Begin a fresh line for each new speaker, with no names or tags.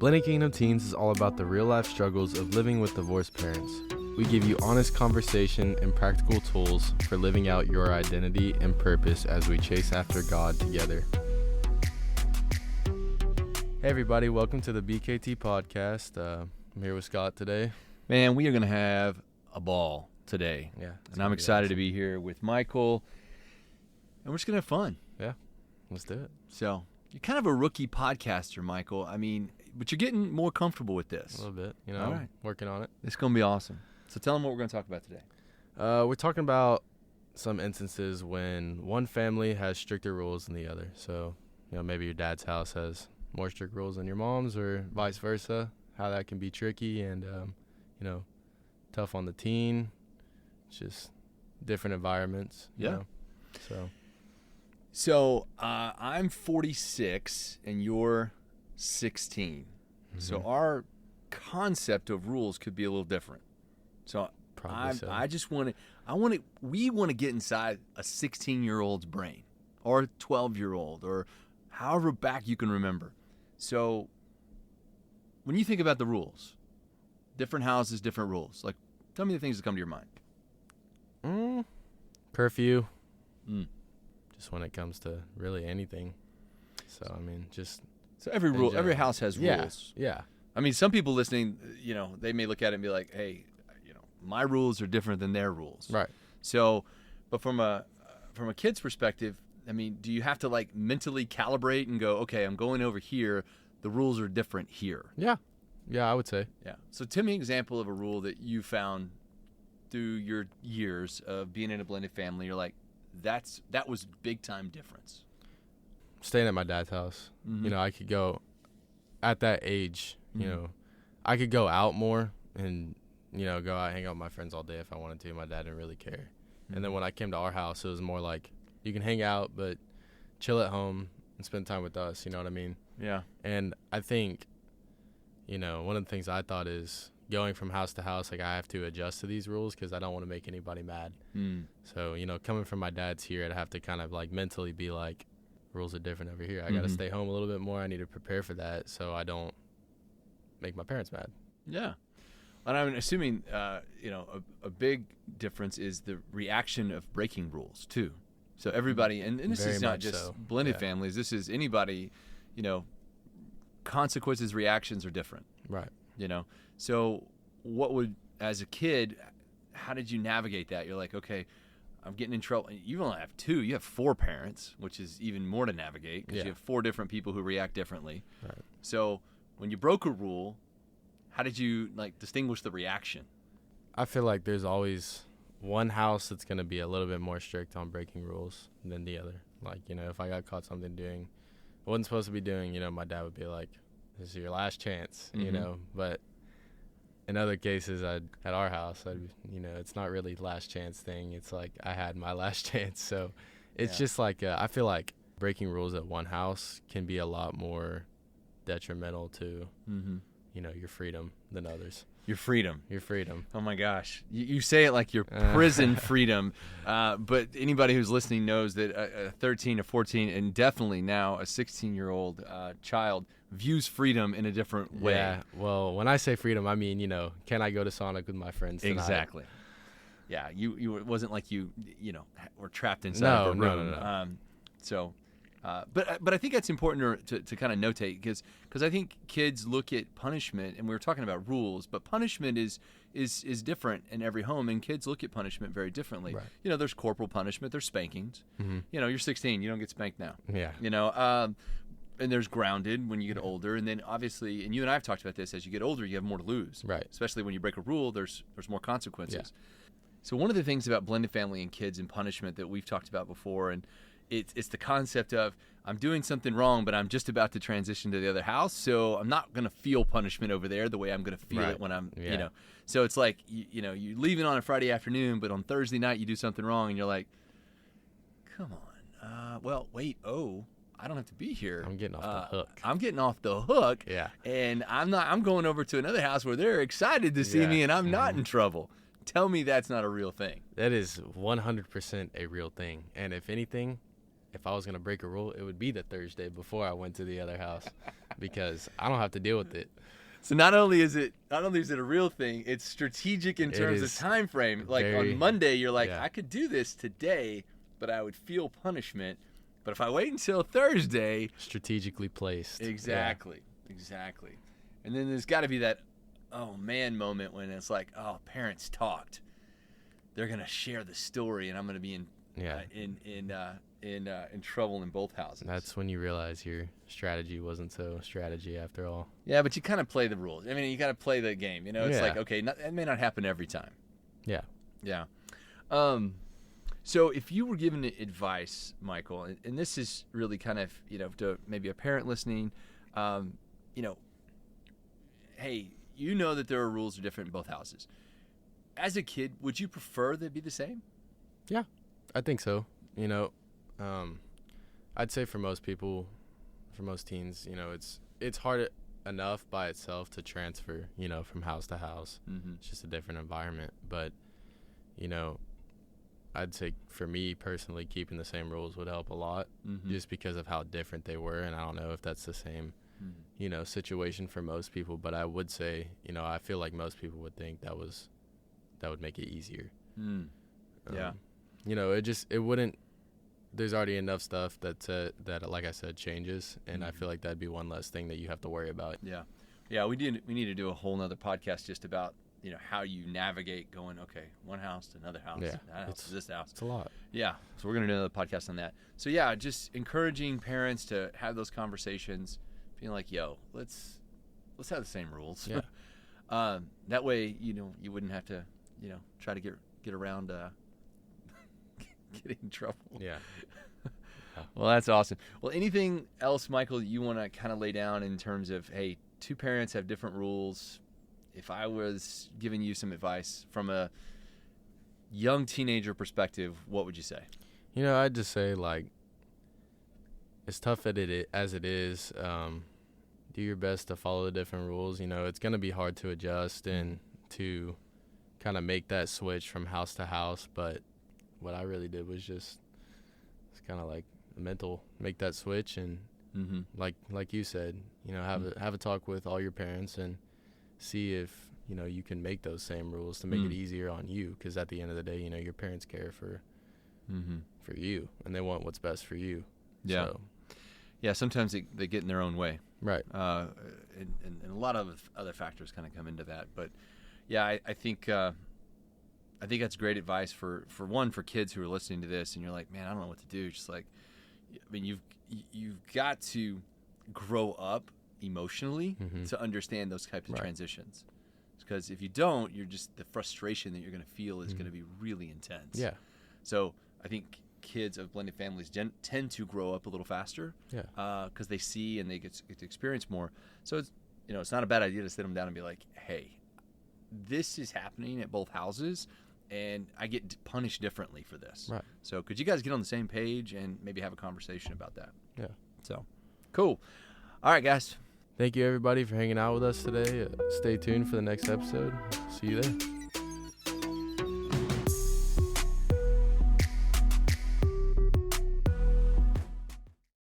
Blended Kingdom Teens is all about the real-life struggles of living with divorced parents. We give you honest conversation and practical tools for living out your identity and purpose as we chase after God together. Hey everybody, welcome to the BKT podcast. I'm here with Scott today.
Man, we are going to have a ball today.
Yeah.
And I'm excited to be here with Michael. And we're just going to have fun.
Yeah, let's do it.
So, you're kind of a rookie podcaster, Michael. I mean, but you're getting more comfortable with this.
A little bit, you know,
All right.
Working on it.
It's going to be awesome. So tell them what we're going to talk about today.
We're talking about some instances when one family has stricter rules than the other. So, you know, maybe your dad's house has more strict rules than your mom's or vice versa, how that can be tricky and, you know, tough on the teen. It's just different environments.
Yeah.
You know?
So I'm 46 and you're 16.
Mm-hmm.
So our concept of rules could be a little different. So I just want to, we want to get inside a 16-year-old's brain or a 12-year-old or however back you can remember. So when you think about the rules, different houses, different rules, like tell me the things that come to your mind.
Curfew. Just when it comes to really anything. So, I mean, just...
So every rule, every house has rules.
Yeah.
I mean, some people listening, you know, they may look at it and be like, hey, you know, my rules are different than their rules.
Right.
So, but from a kid's perspective, I mean, do you have to like mentally calibrate and go, okay, I'm going over here. The rules are different here.
Yeah. Yeah, I would say.
Yeah. So tell me an example of a rule that you found through your years of being in a blended family. You're like, that was big time difference.
Staying at my dad's house.
Mm-hmm.
You know, I could go at that age, you know, I could go out more and, you know, go out, hang out with my friends all day if I wanted to. My dad didn't really care. And then when I came to our house, it was more like, you can hang out, but chill at home and spend time with us. You know what I mean?
Yeah.
And I think, you know, one of the things I thought is going from house to house, like I have to adjust to these rules because I don't want to make anybody mad. So, you know, coming from my dad's here, I'd have to kind of like mentally be like, rules are different over here. I got to stay home a little bit more. I need to prepare for that so I don't make my parents mad.
Yeah. And I'm assuming, you know, a big difference is the reaction of breaking rules too. So everybody, and this
Very
is not
much
just
so.
blended families, this is anybody, you know, consequences, reactions are different.
Right.
You know, so what would, as a kid, how did you navigate that? You're like, okay, I'm getting in trouble. You only have two. You have four parents, which is even more to navigate because you have four different people who react differently.
Right.
So when you broke a rule, how did you like distinguish the reaction?
I feel like there's always one house that's going to be a little bit more strict on breaking rules than the other. Like, you know, if I got caught something doing I wasn't supposed to be doing, you know, my dad would be like, this is your last chance, you know. But in other cases, at our house, you know, it's not really last chance thing. It's like I had my last chance. So it's just like I feel like breaking rules at one house can be a lot more detrimental to, you know, your freedom than others.
Your freedom.
Your freedom.
Oh, my gosh. You say it like your prison freedom, but anybody who's listening knows that a 13, a 14, and definitely now a 16-year-old child views freedom in a different way.
Yeah, well, when I say freedom, I mean, you know, can I go to Sonic with my friends tonight?
Exactly. Yeah, you it wasn't like you know, were trapped inside of a room.
No.
But I think that's important to kind of notate because I think kids look at punishment, and we were talking about rules, but punishment is different in every home, and kids look at punishment very differently.
Right.
You know, there's corporal punishment, there's spankings. You know, you're 16, you don't get spanked now.
Yeah.
You know, and there's grounded when you get older, and then obviously, and you and I have talked about this, as you get older, you have more to lose.
Right.
Especially when you break a rule, there's more consequences.
Yeah.
So one of the things about blended family and kids and punishment that we've talked about before, and it's the concept of I'm doing something wrong, but I'm just about to transition to the other house, so I'm not going to feel punishment over there the way I'm going to feel it when I'm, you know. So it's like, you know, you're leaving on a Friday afternoon, but on Thursday night you do something wrong, and you're like, come on, well, wait, I don't have to be here.
I'm getting off the hook.
I'm getting off the hook.
Yeah.
And I'm going over to another house where they're excited to see me, and I'm not in trouble. Tell me that's not a real thing.
That is 100% a real thing. And if anything, if I was gonna break a rule, it would be the Thursday before I went to the other house, because I don't have to deal with it.
So not only is it a real thing, it's strategic in terms of time frame. Like on Monday, you're like, I could do this today, but I would feel punishment. But if I wait until Thursday,
strategically placed.
Exactly. And then there's got to be that oh man moment when it's like, oh, parents talked. They're gonna share the story, and I'm gonna be in trouble in both houses.
That's when you realize your strategy wasn't so strategy after all.
Yeah, but you kind of play the rules. I mean, you got to play the game. You know, it's like, okay, it may not happen every time.
Yeah.
So if you were given advice, Michael, and this is really kind of, to maybe a parent listening, hey, that there are rules that are different in both houses. As a kid, would you prefer they be the same?
Yeah, I think so. I'd say for most people, for most teens, it's hard enough by itself to transfer, from house to house. Mm-hmm. It's just a different environment. But, I'd say for me personally, keeping the same rules would help a lot, just because of how different they were. And I don't know if that's the same, situation for most people. But I would say, I feel like most people would think that would make it easier.
Yeah.
It wouldn't. There's already enough stuff that like I said, changes, and I feel like that'd be one less thing that you have to worry about.
Yeah. We need to do a whole nother podcast just about how you navigate going, okay, one house to another house, that house to this house.
It's a lot.
Yeah, so we're gonna do another podcast on that. So yeah, just encouraging parents to have those conversations, being like, yo, let's have the same rules.
Yeah.
That way, you wouldn't have to, try to get around getting in trouble.
Yeah.
Well, that's awesome. Well, anything else, Michael, that you want to kind of lay down in terms of, hey, two parents have different rules. If I was giving you some advice from a young teenager perspective, what would you say?
I'd just say, like, as tough as it is, do your best to follow the different rules. It's going to be hard to adjust and to kind of make that switch from house to house, but what I really did was just, it's kind of like a mental, make that switch, and like you said, have a talk with all your parents and see if you can make those same rules to make it easier on you, because at the end of the day, your parents care for you, and they want what's best for you.
Yeah, sometimes they get in their own way,
right?
And a lot of other factors kind of come into that, but yeah, I think that's great advice for kids who are listening to this, and you're like, man, I don't know what to do. Just like, I mean, you've got to grow up emotionally to understand those types of transitions, because if you don't, the frustration that you're going to feel is going to be really intense.
Yeah.
So I think kids of blended families tend to grow up a little faster.
Yeah.
Because they see and they get to experience more. So it's not a bad idea to sit them down and be like, hey, this is happening at both houses, and I get punished differently for this.
Right.
So could you guys get on the same page and maybe have a conversation about that?
Yeah.
So, cool. All right, guys.
Thank you, everybody, for hanging out with us today. Stay tuned for the next episode. See you there.